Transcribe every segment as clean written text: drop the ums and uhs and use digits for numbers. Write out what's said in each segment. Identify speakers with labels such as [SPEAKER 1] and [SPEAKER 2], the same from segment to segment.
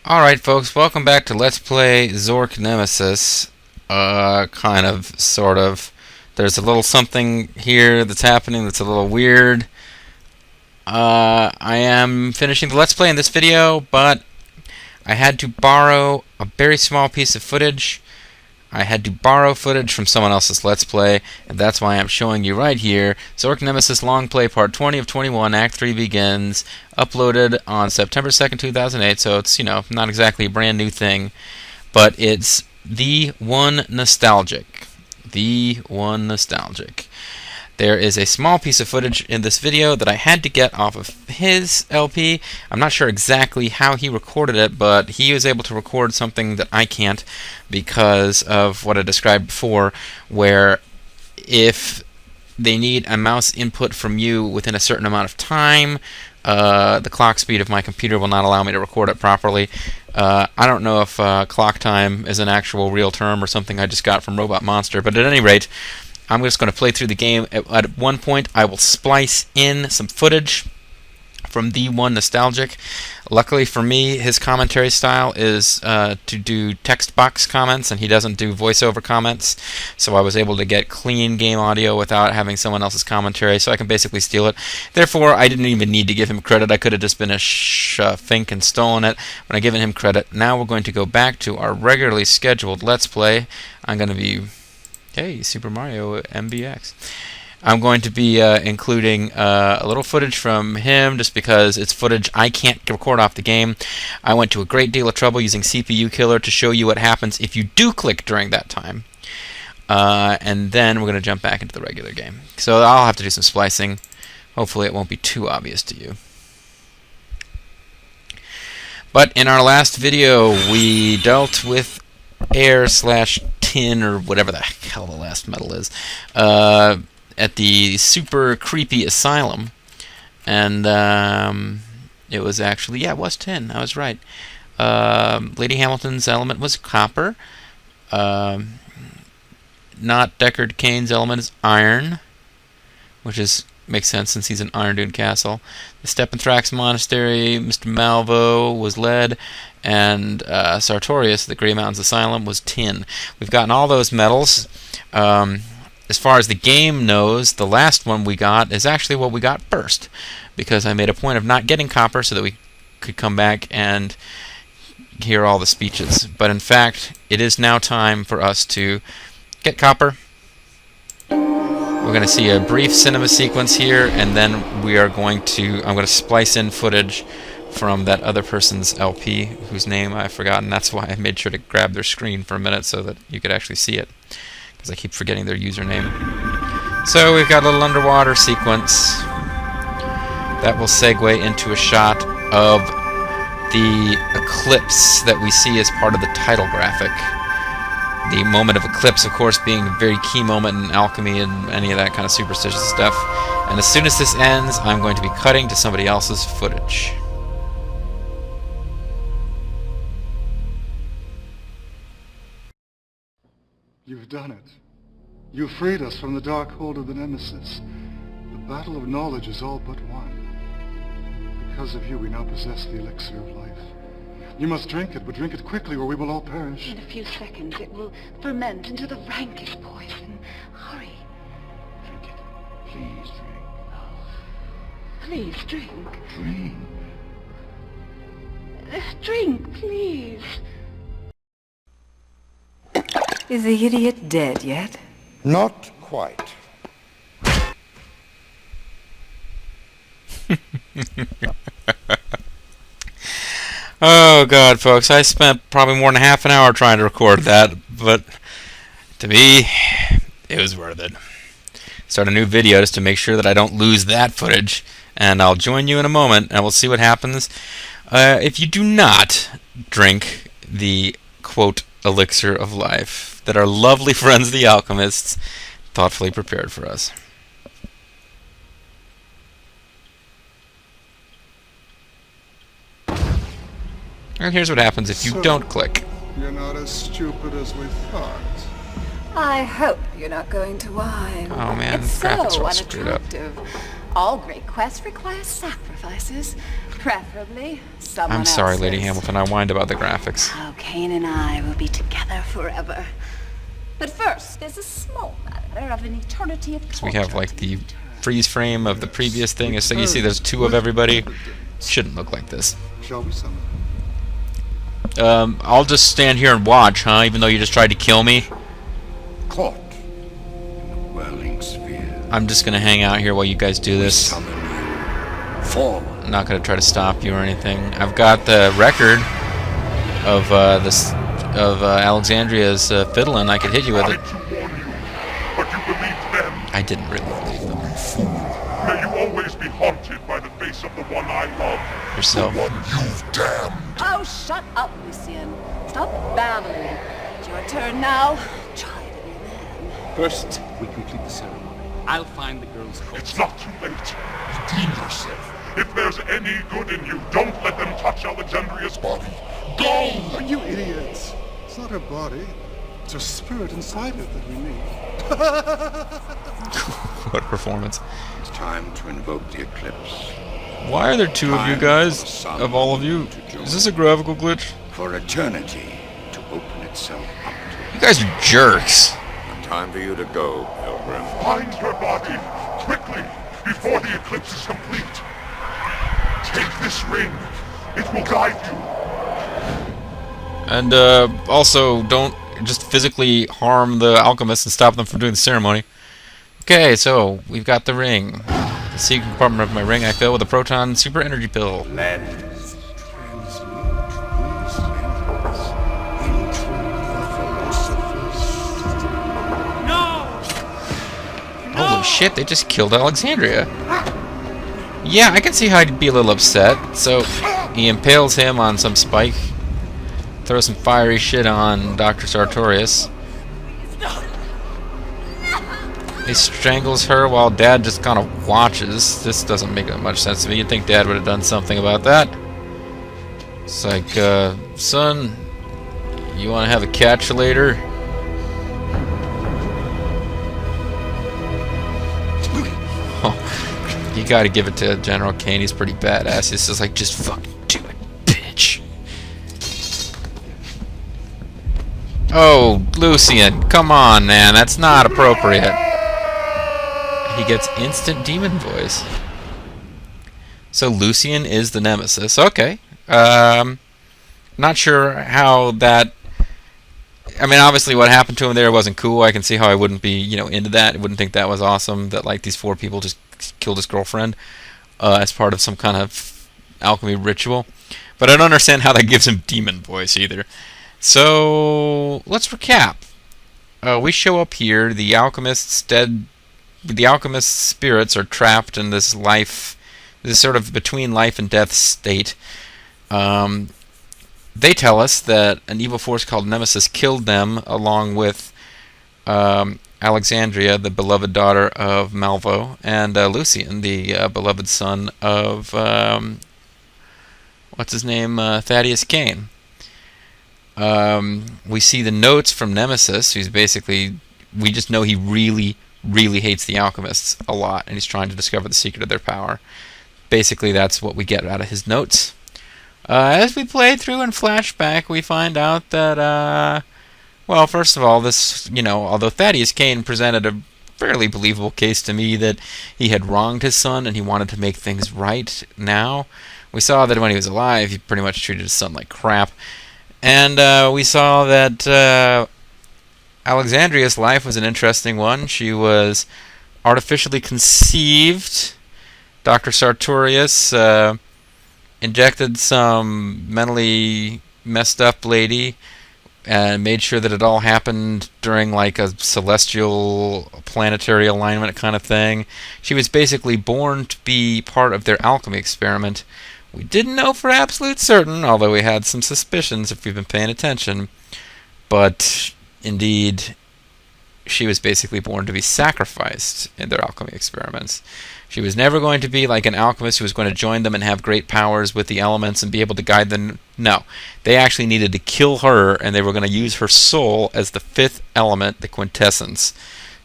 [SPEAKER 1] Alright folks, welcome back to Let's Play Zork Nemesis. Kind of, sort of. There's a little something here that's happening that's a little weird. I am finishing the Let's Play in this video, but I had to borrow a very small piece of footage. I had to borrow footage from someone else's Let's Play, and that's why I'm showing you right here. Zork Nemesis Long Play Part 20 of 21, Act 3 begins, uploaded on September 2nd, 2008, so it's, not exactly a brand new thing, but it's the one nostalgic. The one nostalgic. There is a small piece of footage in this video that I had to get off of his LP. I'm not sure exactly how he recorded it, but he was able to record something that I can't because of what I described before, where if they need a mouse input from you within a certain amount of time, the clock speed of my computer will not allow me to record it properly. I don't know if clock time is an actual real term or something I just got from Robot Monster, but at any rate, I'm just going to play through the game. At one point, I will splice in some footage from the one nostalgic. Luckily for me, his commentary style is to do text box comments, and he doesn't do voiceover comments. So I was able to get clean game audio without having someone else's commentary, so I can basically steal it. Therefore, I didn't even need to give him credit. I could have just been a fink and stolen it when I given him credit. Now we're going to go back to our regularly scheduled Let's Play. I'm going to be... Hey, Super Mario MBX. I'm going to be including a little footage from him just because it's footage I can't record off the game. I went to a great deal of trouble using CPU Killer to show you what happens if you do click during that time. And then we're going to jump back into the regular game. So I'll have to do some splicing. Hopefully it won't be too obvious to you. But in our last video, we dealt with air/tin, or whatever the hell the last metal is, at the super creepy asylum. And it was actually, yeah, it was tin. I was right. Lady Hamilton's element was copper. Not Deckard Cain's element is iron, which makes sense since he's an Iron Dune castle. The Steppenthrax Monastery, Mr. Malvo, was lead, and Sartorius, the Grey Mountains Asylum, was tin. We've gotten all those metals. As far as the game knows, the last one we got is actually what we got first, because I made a point of not getting copper so that we could come back and hear all the speeches. But in fact, it is now time for us to get copper. We're going to see a brief cinema sequence here, and then I'm going to splice in footage from that other person's LP, whose name I've forgotten. That's why I made sure to grab their screen for a minute so that you could actually see it, because I keep forgetting their username. So we've got a little underwater sequence that will segue into a shot of the eclipse that we see as part of the title graphic. The moment of eclipse, of course, being a very key moment in alchemy and any of that kind of superstitious stuff. And as soon as this ends, I'm going to be cutting to somebody else's footage.
[SPEAKER 2] You've done it. You freed us from the dark hold of the Nemesis. The battle of knowledge is all but won. Because of you, we now possess the elixir of life. You must drink it, but drink it quickly or we will all perish.
[SPEAKER 3] In a few seconds, it will ferment into the rankest poison. Hurry.
[SPEAKER 4] Drink it. Please drink.
[SPEAKER 3] Please, drink.
[SPEAKER 4] Drink.
[SPEAKER 3] Drink, please.
[SPEAKER 5] Is the idiot dead yet?
[SPEAKER 4] Not quite.
[SPEAKER 1] Oh god, folks, I spent probably more than half an hour trying to record that, but to me, it was worth it. Start a new video just to make sure that I don't lose that footage, and I'll join you in a moment, and we'll see what happens if you do not drink the, quote, elixir of life that our lovely friends the alchemists thoughtfully prepared for us. And here's what happens if you don't click.
[SPEAKER 2] You're not as stupid as we thought.
[SPEAKER 5] I hope you're not going to whine.
[SPEAKER 1] Oh man,
[SPEAKER 3] It's
[SPEAKER 1] the graphics
[SPEAKER 3] so
[SPEAKER 1] are all screwed up.
[SPEAKER 3] unattractive. All great quests require sacrifices.
[SPEAKER 5] Preferably someone
[SPEAKER 1] I'm sorry,
[SPEAKER 5] else's.
[SPEAKER 1] Lady Hamilton. I whined about the graphics.
[SPEAKER 5] How Kane and I will be together forever. But first, there's a small matter of an eternity of
[SPEAKER 1] So we have like the
[SPEAKER 5] torture.
[SPEAKER 1] freeze frame of the previous thing. So you see there's two of everybody. Shouldn't look like this.
[SPEAKER 2] Shall we summon?
[SPEAKER 1] I'll just stand here and watch, huh? Even though you just tried to kill me.
[SPEAKER 4] Caught in the whirling sphere.
[SPEAKER 1] I'm just gonna hang out here while you guys do this.
[SPEAKER 4] Summon you. Forward.
[SPEAKER 1] I'm not gonna try to stop you or anything. I've got the record of Alexandria's fiddling. I could hit you with it.
[SPEAKER 6] To warn you, but you believed them.
[SPEAKER 1] I didn't really believe them.
[SPEAKER 6] May you always be haunted by the face of the one I love.
[SPEAKER 1] Yourself.
[SPEAKER 6] You've damned.
[SPEAKER 5] Oh, shut up, Lucian. Stop babbling. It's your turn now. Try to be man.
[SPEAKER 7] First, we complete the ceremony. I'll find the girl's corpse.
[SPEAKER 6] It's not too late. Redeem yourself. If there's any good in you, don't let them touch Alexandria's body. Go!
[SPEAKER 2] You idiots! It's not her body. It's her spirit inside it that we need.
[SPEAKER 1] What a performance.
[SPEAKER 4] It's time to invoke the eclipse.
[SPEAKER 1] Why are there two of you guys? Of all of you? Is this a graphical glitch?
[SPEAKER 4] For eternity to open itself up to
[SPEAKER 1] You guys are jerks.
[SPEAKER 4] Time for you to go, Pilgrim.
[SPEAKER 6] Find her body, quickly, before the eclipse is complete. Take this ring. It will guide you.
[SPEAKER 1] And also, don't just physically harm the alchemists and stop them from doing the ceremony. Okay, so we've got the ring. The secret compartment of my ring I fill with a proton super energy pill.
[SPEAKER 4] Lens. Into the philosopher's.
[SPEAKER 1] Holy shit, they just killed Alexandria. Yeah, I can see how he'd be a little upset. So he impales him on some spike. Throws some fiery shit on Dr. Sartorius. He strangles her while Dad just kind of watches. This doesn't make much sense to me. You'd think Dad would have done something about that. It's like, son, you want to have a catch later? Oh, you gotta give it to General Kane. He's pretty badass. He's just like, just fucking do it, bitch. Oh, Lucian, come on, man. That's not appropriate. He gets instant demon voice. So Lucian is the Nemesis. Okay. Not sure how that... I mean, obviously what happened to him there wasn't cool. I can see how I wouldn't be, into that. I wouldn't think that was awesome, that, like, these 4 people just killed his girlfriend as part of some kind of alchemy ritual. But I don't understand how that gives him demon voice either. So, let's recap. We show up here, the alchemists spirits are trapped in this sort of between life and death state. They tell us that an evil force called Nemesis killed them along with Alexandria, the beloved daughter of Malvo, and Lucian, the beloved son of, Thaddeus Kane. We see the notes from Nemesis, who's basically, we just know he really, really hates the alchemists a lot, and he's trying to discover the secret of their power. Basically, that's what we get out of his notes. As we play through and flashback, we find out that, well, first of all, this, although Thaddeus Kane presented a fairly believable case to me that he had wronged his son and he wanted to make things right now, we saw that when he was alive, he pretty much treated his son like crap. And we saw that Alexandria's life was an interesting one. She was artificially conceived. Dr. Sartorius injected some mentally messed up lady and made sure that it all happened during like a celestial planetary alignment kind of thing. She was basically born to be part of their alchemy experiment. We didn't know for absolute certain, although we had some suspicions if we've been paying attention. But indeed, she was basically born to be sacrificed in their alchemy experiments. She was never going to be like an alchemist who was going to join them and have great powers with the elements and be able to guide them. No. They actually needed to kill her, and they were going to use her soul as the 5th element, the quintessence,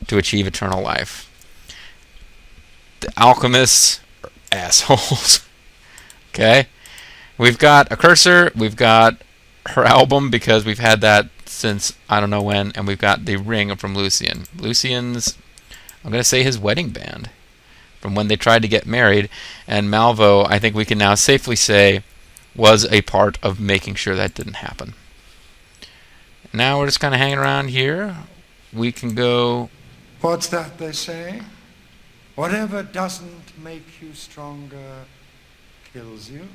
[SPEAKER 1] to achieve eternal life. The alchemists are assholes. Okay? We've got a cursor, we've got her album, because we've had that since I don't know when, and we've got the ring from Lucian. Lucian's, I'm going to say his wedding band, from when they tried to get married, and Malvo, I think we can now safely say, was a part of making sure that didn't happen. Now we're just kind of hanging around here. We can go...
[SPEAKER 8] What's that they say? Whatever doesn't make you stronger kills you.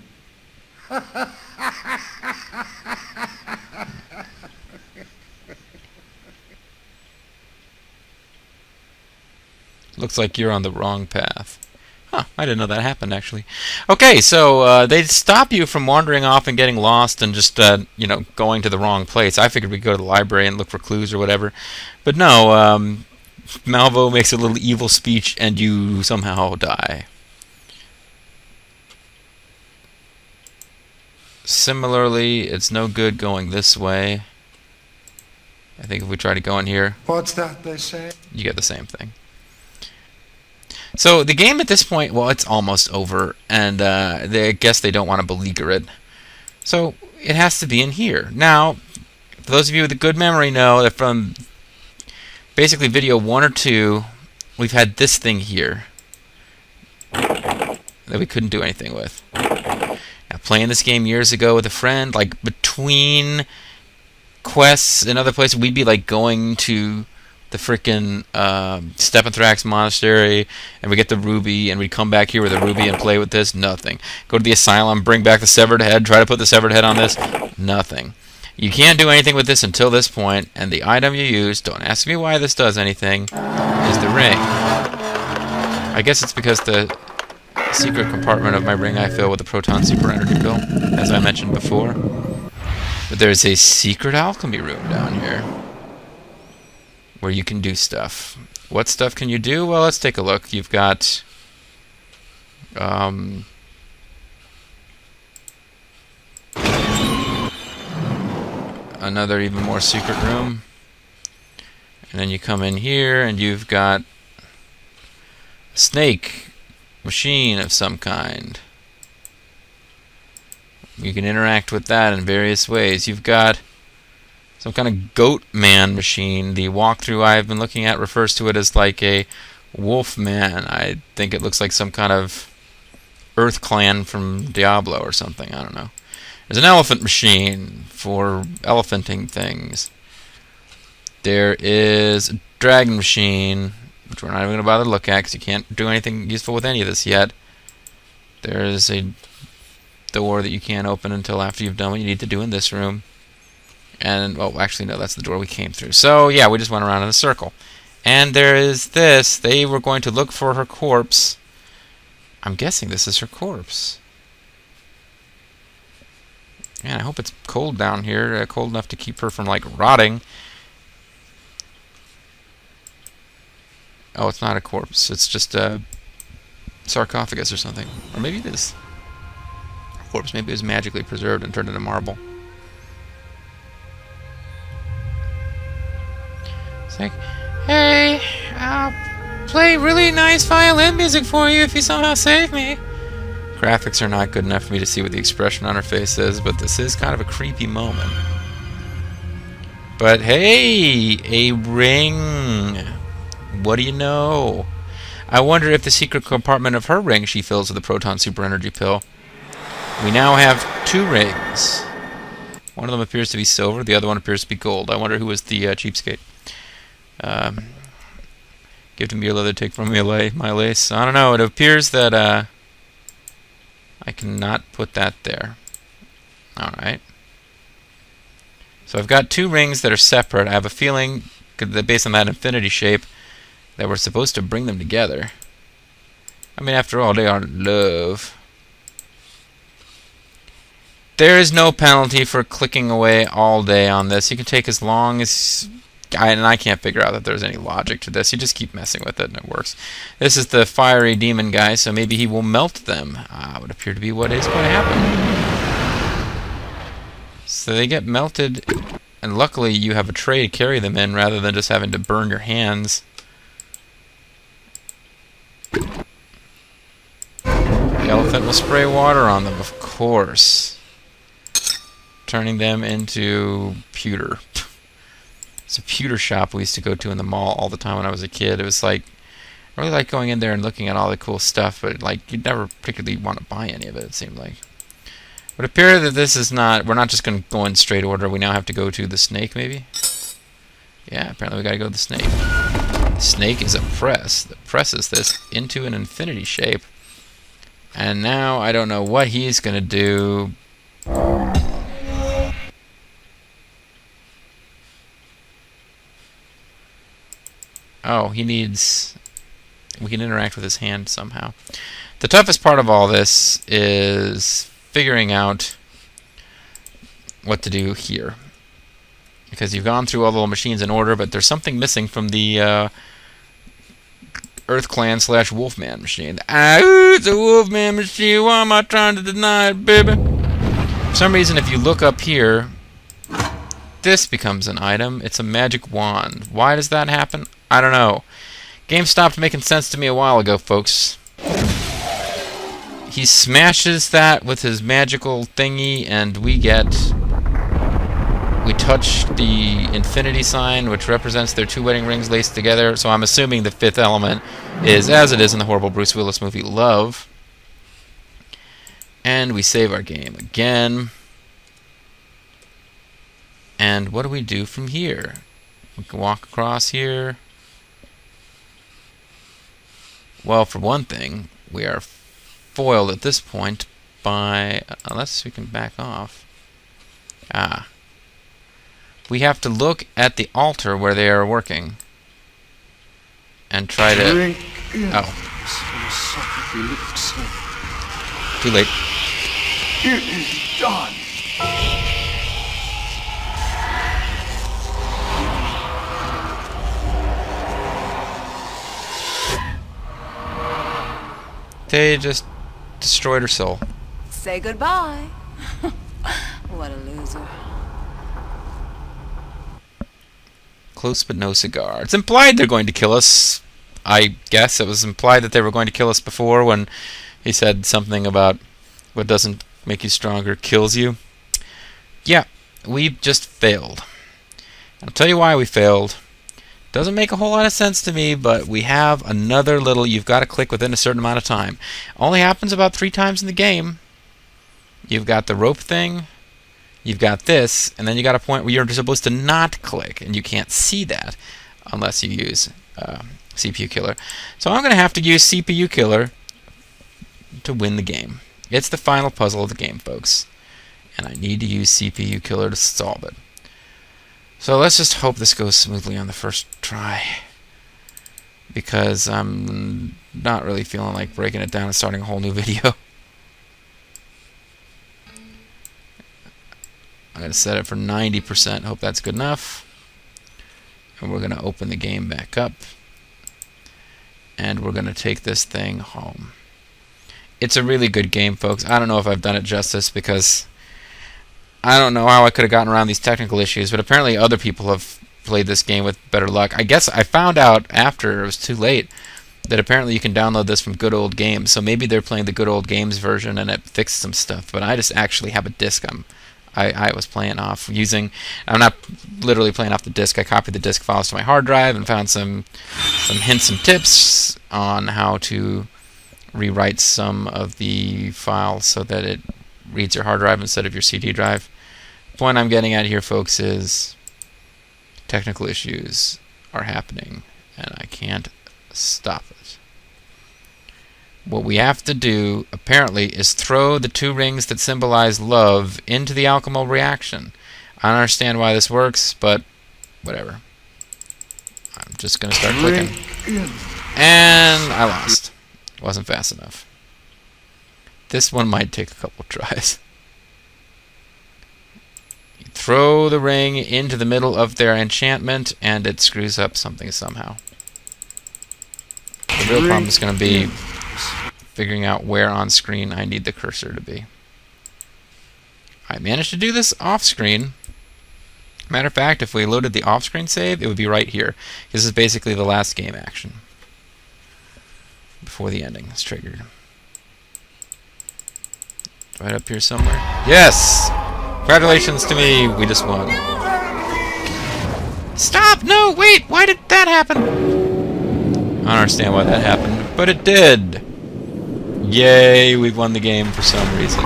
[SPEAKER 1] Looks like you're on the wrong path. Huh, I didn't know that happened, actually. Okay, so they stop you from wandering off and getting lost and just, going to the wrong place. I figured we'd go to the library and look for clues or whatever. But no, Malvo makes a little evil speech and you somehow die. Similarly, it's no good going this way. I think if we try to go in here...
[SPEAKER 8] What's that they say?
[SPEAKER 1] You get the same thing. So the game at this point, well, it's almost over, and I guess they don't want to beleaguer it. So it has to be in here. Now, for those of you with a good memory know that from basically video 1 or 2, we've had this thing here that we couldn't do anything with. Now, playing this game years ago with a friend, like between quests and other places, we'd be like going to the frickin' Stephanthrax Monastery, and we get the ruby, and we'd come back here with a ruby and play with this. Nothing. Go to the asylum, bring back the severed head, try to put the severed head on this. Nothing. You can't do anything with this until this point, and the item you use, don't ask me why this does anything, is the ring. I guess it's because the secret compartment of my ring I fill with a proton super energy pill, as I mentioned before. But there's a secret alchemy room down here where you can do stuff. What stuff can you do? Well, let's take a look. You've got another even more secret room. And then you come in here and you've got a snake machine of some kind. You can interact with that in various ways. You've got some kind of goat man machine. The walkthrough I've been looking at refers to it as like a wolf man. I think it looks like some kind of Earth clan from Diablo or something. I don't know. There's an elephant machine for elephanting things. There is a dragon machine, which we're not even going to bother to look at because you can't do anything useful with any of this yet. There's a door that you can't open until after you've done what you need to do in this room. And, well, actually, no, that's the door we came through. So, yeah, we just went around in a circle. And there is this. They were going to look for her corpse. I'm guessing this is her corpse. Man, I hope it's cold down here. Cold enough to keep her from, like, rotting. Oh, it's not a corpse. It's just a sarcophagus or something. Or maybe it is a corpse. Maybe it was magically preserved and turned into marble. It's like, hey, I'll play really nice violin music for you if you somehow save me. Graphics are not good enough for me to see what the expression on her face is, but this is kind of a creepy moment. But hey, a ring. What do you know? I wonder if the secret compartment of her ring she fills with a proton super energy pill. We now have 2 rings. One of them appears to be silver, the other one appears to be gold. I wonder who was the cheapskate. Give to me your leather, take from me my lace. I don't know. It appears that I cannot put that there. Alright. So I've got 2 rings that are separate. I have a feeling, based on that infinity shape, that we're supposed to bring them together. I mean, after all, they are love. There is no penalty for clicking away all day on this. You can take as long as... and I can't figure out that there's any logic to this. You just keep messing with it and it works. This is the fiery demon guy, so maybe he will melt them. Would appear to be what is going to happen. So they get melted, and luckily you have a tray to carry them in rather than just having to burn your hands. The elephant will spray water on them, of course. Turning them into pewter. It's a pewter shop we used to go to in the mall all the time when I was a kid. It was like, I really liked going in there and looking at all the cool stuff, but like you'd never particularly want to buy any of it, it seemed like. It would appear that this is not, we're not just going to go in straight order. We now have to go to the snake, maybe? Yeah, apparently we got to go to the snake. The snake is a press that presses this into an infinity shape. And now I don't know what he's going to do. Oh, he needs... we can interact with his hand somehow. The toughest part of all this is figuring out what to do here. Because you've gone through all the little machines in order, but there's something missing from the Earth Clan / Wolfman machine. It's a Wolfman machine. Why am I trying to deny it, baby? For some reason, if you look up here, this becomes an item. It's a magic wand. Why does that happen? I don't know. Game stopped making sense to me a while ago, folks. He smashes that with his magical thingy, and we touch the infinity sign, which represents their 2 wedding rings laced together. So I'm assuming the 5th element is, as it is in the horrible Bruce Willis movie, love. And we save our game again. And what do we do from here? We can walk across here. Well, for one thing, we are foiled at this point by... unless we can back off. We have to look at the altar where they are working. And try to... oh. Too late.
[SPEAKER 4] It is done.
[SPEAKER 1] They just destroyed her soul.
[SPEAKER 5] Say goodbye. What a loser.
[SPEAKER 1] Close but no cigar. It's implied they're going to kill us. I guess it was implied that they were going to kill us before when he said something about what doesn't make you stronger kills you. Yeah, we've just failed. I'll tell you why we failed. Doesn't make a whole lot of sense to me, but we have another little, you've got to click within a certain amount of time. Only happens about 3 times in the game. You've got the rope thing, you've got this, and then you got a point where you're supposed to not click, and you can't see that unless you use CPU Killer. So I'm going to have to use CPU Killer to win the game. It's the final puzzle of the game, folks, and I need to use CPU Killer to solve it. So let's just hope this goes smoothly on the first try, because I'm not really feeling like breaking it down and starting a whole new video. I'm going to set it for 90%, hope that's good enough. And we're going to open the game back up. And we're going to take this thing home. It's a really good game, folks. I don't know if I've done it justice, because I don't know how I could have gotten around these technical issues, but apparently other people have played this game with better luck. I guess I found out after it was too late that apparently you can download this from Good Old Games, so maybe they're playing the Good Old Games version and it fixed some stuff, but I just actually have a disc I was playing off using. I'm not literally playing off the disc. I copied the disc files to my hard drive and found some hints and tips on how to rewrite some of the files so that it reads your hard drive instead of your CD drive. The point I'm getting at here, folks, is technical issues are happening, and I can't stop it. What we have to do, apparently, is throw the 2 rings that symbolize love into the alchemical reaction. I don't understand why this works, but whatever. I'm just going to start clicking. And I lost. Wasn't fast enough. This one might take a couple tries. You throw the ring into the middle of their enchantment, and it screws up something somehow. The real problem is going to be figuring out where on screen I need the cursor to be. I managed to do this off screen. Matter of fact, if we loaded the off screen save, it would be right here. This is basically the last game action before the ending is triggered. Right up here somewhere. Yes! Congratulations to me, we just won. Stop! No, wait! Why did that happen? I don't understand why that happened, but it did! Yay, we've won the game for some reason.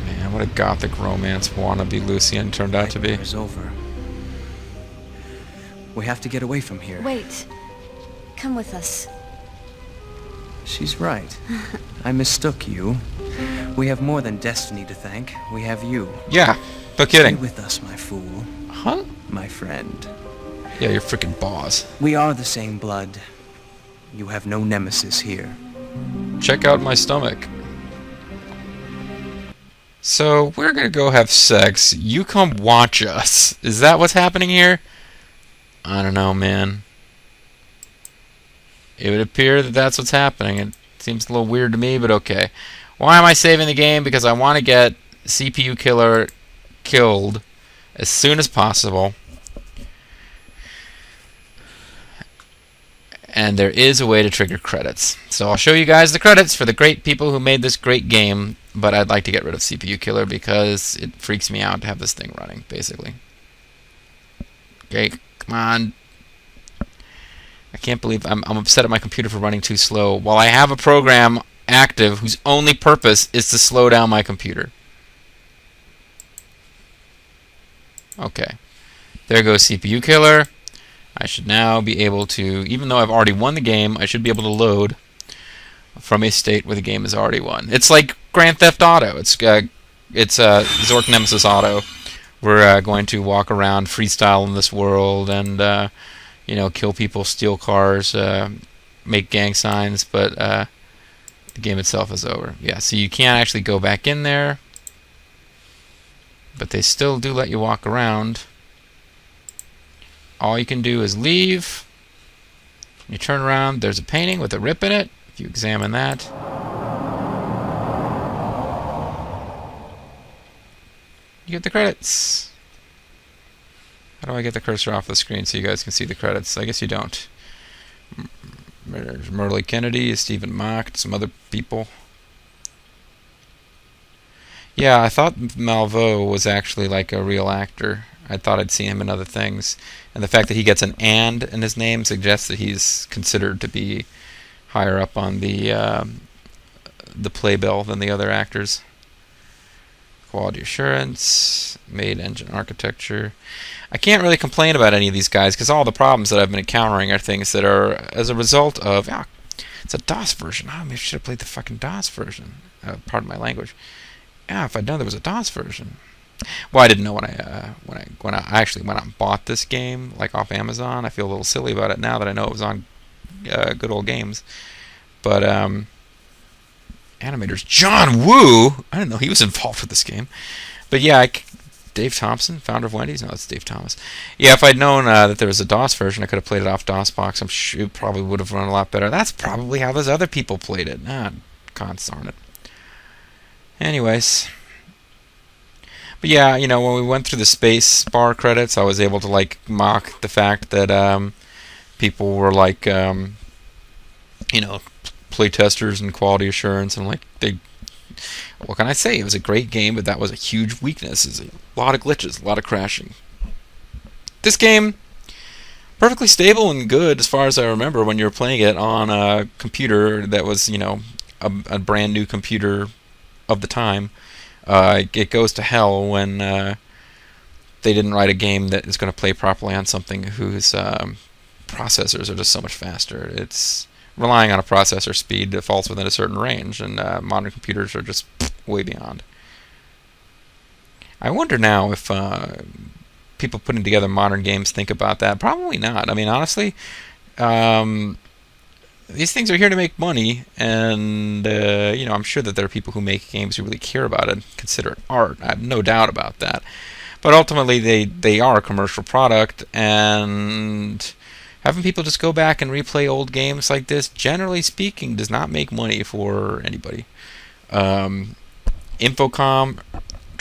[SPEAKER 1] Man, what a gothic romance wannabe Lucian turned out to be.
[SPEAKER 9] Nightmare is over. We have to get away from here.
[SPEAKER 5] Wait. Come with us.
[SPEAKER 9] She's right. I mistook you. We have more than destiny to thank. We have you.
[SPEAKER 1] Yeah, no
[SPEAKER 9] Stay
[SPEAKER 1] kidding.
[SPEAKER 9] with us, my fool.
[SPEAKER 1] Huh?
[SPEAKER 9] My friend.
[SPEAKER 1] Yeah, you're freaking boss.
[SPEAKER 9] We are the same blood. You have no nemesis here.
[SPEAKER 1] Check out my stomach. So, we're gonna go have sex. You come watch us. Is that what's happening here? I don't know, man. It would appear that that's what's happening. It seems a little weird to me, but okay. Why am I saving the game? Because I want to get CPU Killer killed as soon as possible. And there is a way to trigger credits. So I'll show you guys the credits for the great people who made this great game, but I'd like to get rid of CPU Killer because it freaks me out to have this thing running, basically. Okay, come on. I can't believe I'm upset at my computer for running too slow while I have a program active whose only purpose is to slow down my computer. Okay. There goes CPU Killer. I should now be able to, even though I've already won the game, I should be able to load from a state where the game is already won. It's like Grand Theft Auto. It's Zork Nemesis Auto. We're going to walk around freestyle in this world and you know, kill people, steal cars, make gang signs, but the game itself is over. Yeah, so you can't actually go back in there, but they still do let you walk around. All you can do is leave. You turn around, there's a painting with a rip in it. If you examine that, you get the credits. How do I get the cursor off the screen so you guys can see the credits? I guess you don't. There's Merle Kennedy, Stephen Mock, some other people. Yeah, I thought Malvo was actually like a real actor. I thought I'd seen him in other things. And the fact that he gets an "and" in his name suggests that he's considered to be higher up on the playbill than the other actors. Quality assurance, made engine architecture. I can't really complain about any of these guys because all the problems that I've been encountering are things that are as a result of... Oh, it's a DOS version. Oh, maybe I should have played the fucking DOS version. Pardon my language. Yeah, if I'd known there was a DOS version. Well, I didn't know when I actually went out and bought this game, like off Amazon. I feel a little silly about it now that I know it was on Good Old Games. But animators John Woo. I didn't know he was involved with this game. But yeah, Dave Thompson, founder of Wendy's. No, it's Dave Thomas. Yeah, if I'd known that there was a DOS version, I could have played it off DOSBox. I'm sure it probably would have run a lot better. That's probably how those other people played it. Darn it. Anyways. But yeah, you know, when we went through the space bar credits, I was able to like mock the fact that people were like, you know, playtesters and quality assurance, and like what can I say? It was a great game, but that was a huge weakness. It's a lot of glitches, a lot of crashing. This game, perfectly stable and good as far as I remember when you were playing it on a computer that was, you know, a brand new computer of the time. It goes to hell when they didn't write a game that is going to play properly on something whose processors are just so much faster. It's relying on a processor speed that falls within a certain range, and modern computers are just way beyond. I wonder now if people putting together modern games think about that. Probably not. I mean, honestly, these things are here to make money, and you know, I'm sure that there are people who make games who really care about it and consider it art. I have no doubt about that. But ultimately, they are a commercial product, and having people just go back and replay old games like this, generally speaking, does not make money for anybody. Infocom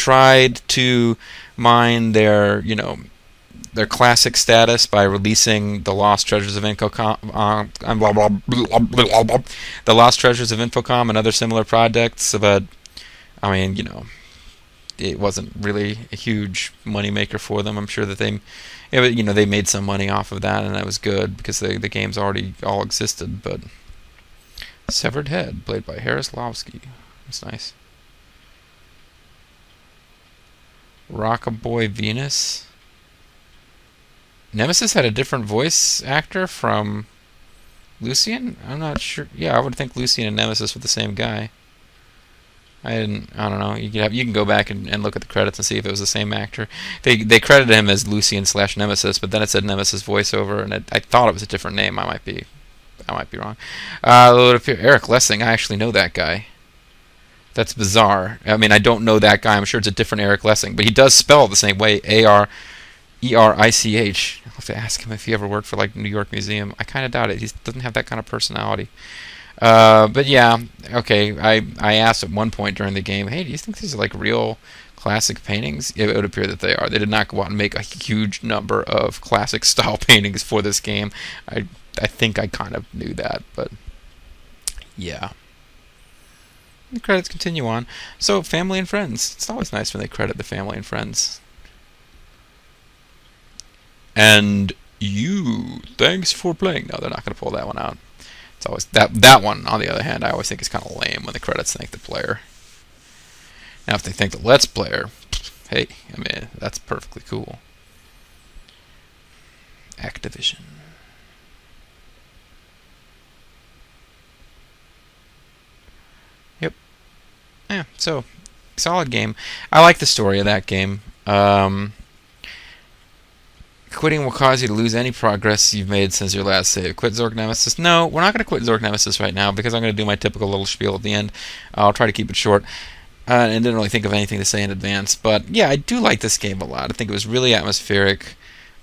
[SPEAKER 1] tried to mine their, their classic status by releasing the Lost Treasures of the Lost Treasures of Infocom and other similar projects, but I mean, it wasn't really a huge moneymaker for them. I'm sure that they made some money off of that, and that was good because the games already all existed. But Severed Head, played by Harris-Lowski. That's nice. Rockaboy Venus. Nemesis had a different voice actor from Lucian? I'm not sure. Yeah, I would think Lucian and Nemesis were the same guy. I don't know. You can go back and look at the credits and see if it was the same actor. They credited him as Lucian/Nemesis, but then it said Nemesis voiceover, and I thought it was a different name. I might be wrong. Eric Lessing. I actually know that guy. That's bizarre. I mean, I don't know that guy. I'm sure it's a different Eric Lessing, but he does spell the same way. Arerich. I'll have to ask him if he ever worked for New York Museum. I kind of doubt it. He doesn't have that kind of personality. But yeah, okay. I asked at one point during the game, hey, do you think these are real classic paintings? It would appear that they are. They did not go out and make a huge number of classic style paintings for this game. I think I kind of knew that, but yeah. The credits continue on. So, family and friends. It's always nice when they credit the family and friends. And you, thanks for playing. No, they're not going to pull that one out. It's always that one, on the other hand, I always think is kind of lame when the credits thank the player. Now, if they thank the Let's Player, hey, I mean, that's perfectly cool. Activision. Yep. Yeah, so, solid game. I like the story of that game. Quitting will cause you to lose any progress you've made since your last save. Quit Zork Nemesis. No, we're not going to quit Zork Nemesis right now because I'm going to do my typical little spiel at the end. I'll try to keep it short. And didn't really think of anything to say in advance. But yeah, I do like this game a lot. I think it was really atmospheric.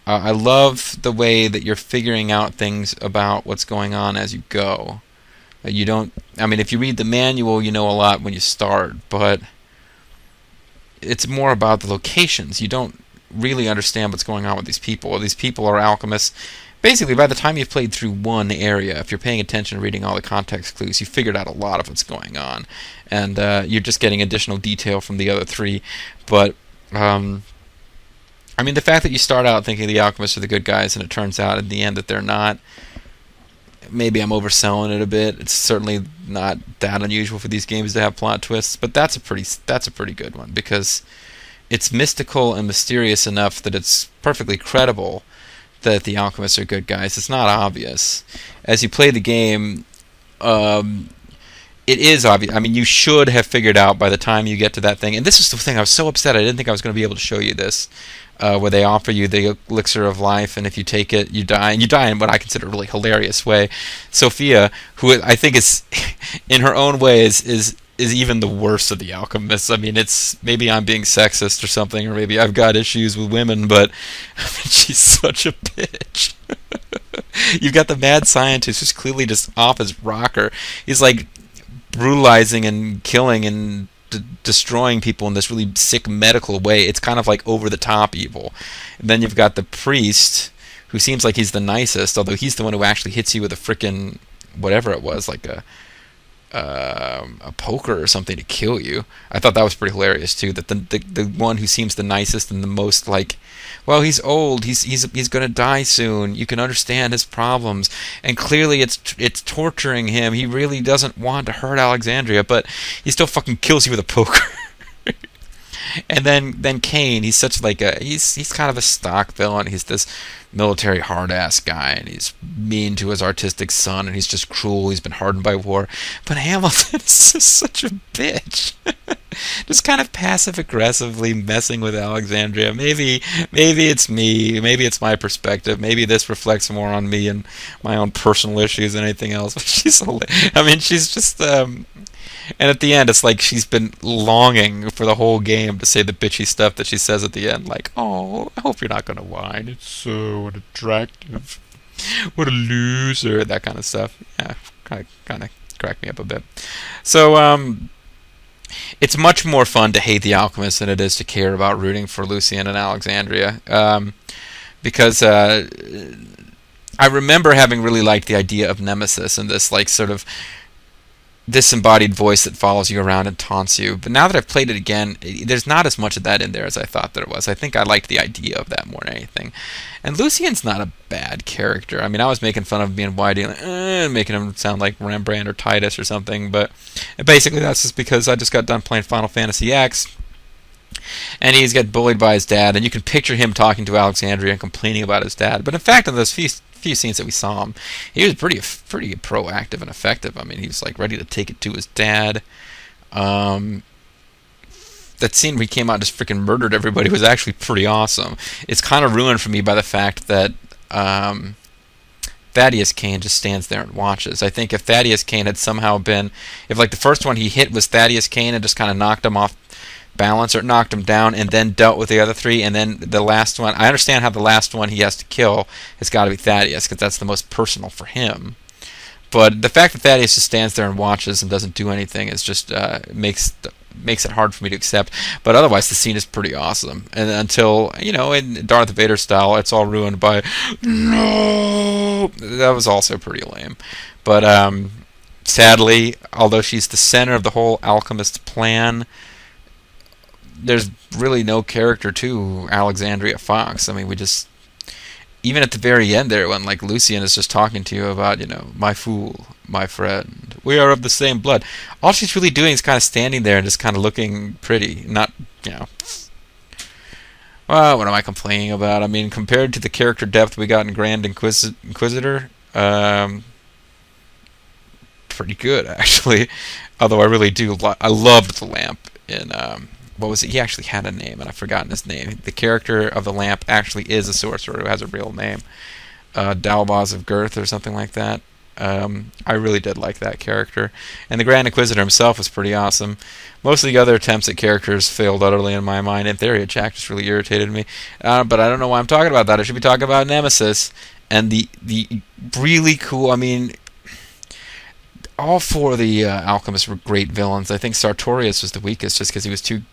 [SPEAKER 1] I love the way that you're figuring out things about what's going on as you go. You don't... I mean, if you read the manual, you know a lot when you start. But it's more about the locations. You don't really understand what's going on with these people. These people are alchemists. Basically, by the time you've played through one area, if you're paying attention and reading all the context clues, you've figured out a lot of what's going on. And you're just getting additional detail from the other three. But, I mean, the fact that you start out thinking the alchemists are the good guys and it turns out in the end that they're not, maybe I'm overselling it a bit. It's certainly not that unusual for these games to have plot twists, but that's a pretty good one because it's mystical and mysterious enough that it's perfectly credible that the alchemists are good guys. It's not obvious. As you play the game, it is obvious. I mean, you should have figured out by the time you get to that thing. And this is the thing. I was so upset. I didn't think I was going to be able to show you this, where they offer you the elixir of life, and if you take it, you die. And you die in what I consider a really hilarious way. Sophia, who I think is, in her own way, is even the worst of the alchemists. I mean, it's maybe I'm being sexist or something, or maybe I've got issues with women, but I mean, she's such a bitch. You've got the mad scientist who's clearly just off his rocker. He's brutalizing and killing and destroying people in this really sick medical way. It's kind of over the top evil. And then you've got the priest who seems like he's the nicest, although he's the one who actually hits you with a frickin' whatever it was, a poker or something to kill you. I thought that was pretty hilarious too. That the one who seems the nicest and the most well, he's old. He's gonna die soon. You can understand his problems, and clearly it's torturing him. He really doesn't want to hurt Alexandria, but he still fucking kills you with a poker. And then Kane, he's such he's kind of a stock villain. He's this military hard-ass guy, and he's mean to his artistic son, and he's just cruel. He's been hardened by war. But Hamilton is just such a bitch. Just kind of passive-aggressively messing with Alexandria. Maybe it's me. Maybe it's my perspective. Maybe this reflects more on me and my own personal issues than anything else. But she's just... And at the end, it's she's been longing for the whole game to say the bitchy stuff that she says at the end, oh, I hope you're not going to whine. It's so unattractive. What a loser. That kind of stuff. Yeah, kind of cracked me up a bit. So, it's much more fun to hate the alchemists than it is to care about rooting for Lucian and Alexandria. Because I remember having really liked the idea of Nemesis and this like sort of disembodied voice that follows you around and taunts you. But now that I've played it again, there's not as much of that in there as I thought there was. I think I liked the idea of that more than anything. And Lucian's not a bad character. I mean, I was making fun of him being white, like, making him sound like Rembrandt or Titus or something, but basically that's just because I just got done playing Final Fantasy X, and he's got bullied by his dad, and you can picture him talking to Alexandria and complaining about his dad. But in fact, in those few scenes that we saw him, he was pretty proactive and effective. I mean, he was like ready to take it to his dad. That scene where he came out and just freaking murdered everybody was actually pretty awesome. It's kind of ruined for me by the fact that Thaddeus Kane just stands there and watches. I think if Thaddeus Kane had somehow been, if like the first one he hit was Thaddeus Kane and just kind of knocked him off balance or knocked him down and then dealt with the other three, and then the last one, I understand how the last one he has to kill has got to be Thaddeus because that's the most personal for him. But the fact that Thaddeus just stands there and watches and doesn't do anything is just makes it hard for me to accept. But otherwise, the scene is pretty awesome. And until, you know, in Darth Vader style, it's all ruined by no. That was also pretty lame. But sadly, although she's the center of the whole alchemist plan, there's really no character to Alexandria Fox. I mean, we just, even at the very end there, when like Lucian is just talking to you about, you know, my fool, my friend, we are of the same blood. All she's really doing is kind of standing there and just kind of looking pretty, not, you know. Well, what am I complaining about? I mean, compared to the character depth we got in Grand Inquisitor, pretty good actually. Although I really do, I loved the lamp in. What was it? He actually had a name, and I've forgotten his name. The character of the lamp actually is a sorcerer who has a real name. Dalbaz of Girth or something like that. I really did like that character. And the Grand Inquisitor himself was pretty awesome. Most of the other attempts at characters failed utterly in my mind. In theory, Jack just really irritated me. But I don't know why I'm talking about that. I should be talking about Nemesis. And the really cool, I mean, all four of the alchemists were great villains. I think Sartorius was the weakest just because he was too...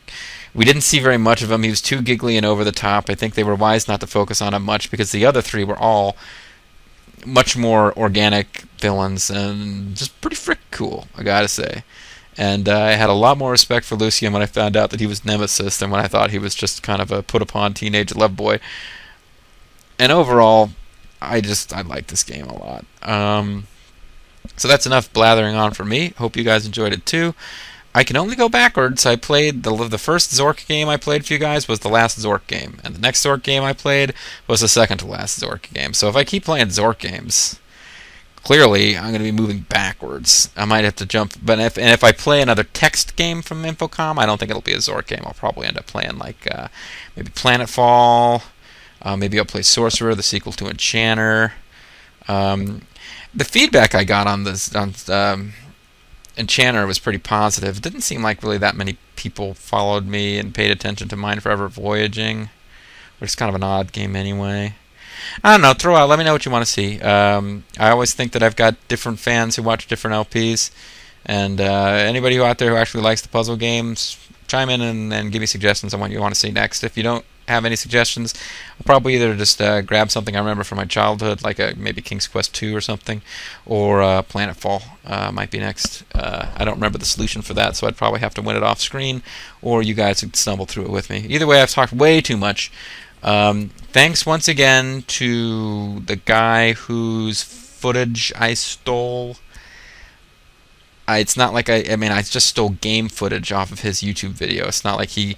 [SPEAKER 1] We didn't see very much of him. He was too giggly and over the top. I think they were wise not to focus on him much because the other three were all much more organic villains and just pretty frick cool, I gotta say. And I had a lot more respect for Lucian when I found out that he was Nemesis than when I thought he was just kind of a put-upon teenage love boy. And overall, I like this game a lot. So that's enough blathering on for me. Hope you guys enjoyed it too. I can only go backwards. I played the first Zork game I played for you guys was the last Zork game, and the next Zork game I played was the second to last Zork game. So if I keep playing Zork games, clearly I'm going to be moving backwards. I might have to jump, but if I play another text game from Infocom, I don't think it'll be a Zork game. I'll probably end up playing like maybe Planetfall. Maybe I'll play Sorcerer, the sequel to Enchanter. The feedback I got on this Enchanter was pretty positive. It didn't seem like really that many people followed me and paid attention to Mind Forever Voyaging, which is kind of an odd game anyway. I don't know. Throw out. Let me know what you want to see. I always think that I've got different fans who watch different LPs, and anybody out there who actually likes the puzzle games, chime in and give me suggestions on what you want to see next. If you don't have any suggestions, I'll probably either just grab something I remember from my childhood, like maybe King's Quest 2 or something, or Planetfall might be next. I don't remember the solution for that, so I'd probably have to win it off screen, or you guys could stumble through it with me. Either way, I've talked way too much. Thanks once again to the guy whose footage I stole. It's not like I mean, I just stole game footage off of his YouTube video. It's not like he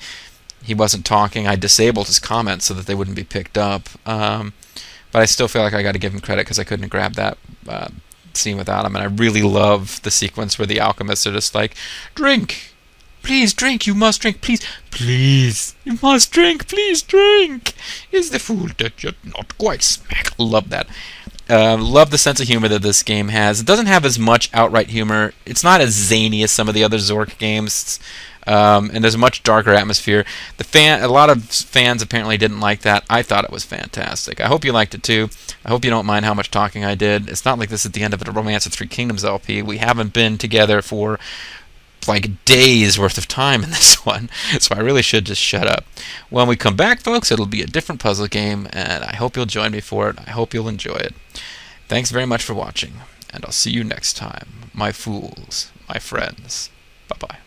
[SPEAKER 1] wasn't talking. I disabled his comments so that they wouldn't be picked up. But I still feel like I got to give him credit because I couldn't grab that scene without him. And I really love the sequence where the alchemists are just like, drink! Please drink, you must drink, please. Please, you must drink, please drink. Is the fool that you're not quite smack? Love that. Love the sense of humor that this game has. It doesn't have as much outright humor. It's not as zany as some of the other Zork games. And there's a much darker atmosphere. A lot of fans apparently didn't like that. I thought it was fantastic. I hope you liked it too. I hope you don't mind how much talking I did. It's not like this is the end of a Romance of Three Kingdoms LP. We haven't been together for like days worth of time in this one, so I really should just shut up. When we come back, folks, it'll be a different puzzle game, and I hope you'll join me for it. I hope you'll enjoy it. Thanks very much for watching, and I'll see you next time, my fools, my friends. Bye-bye.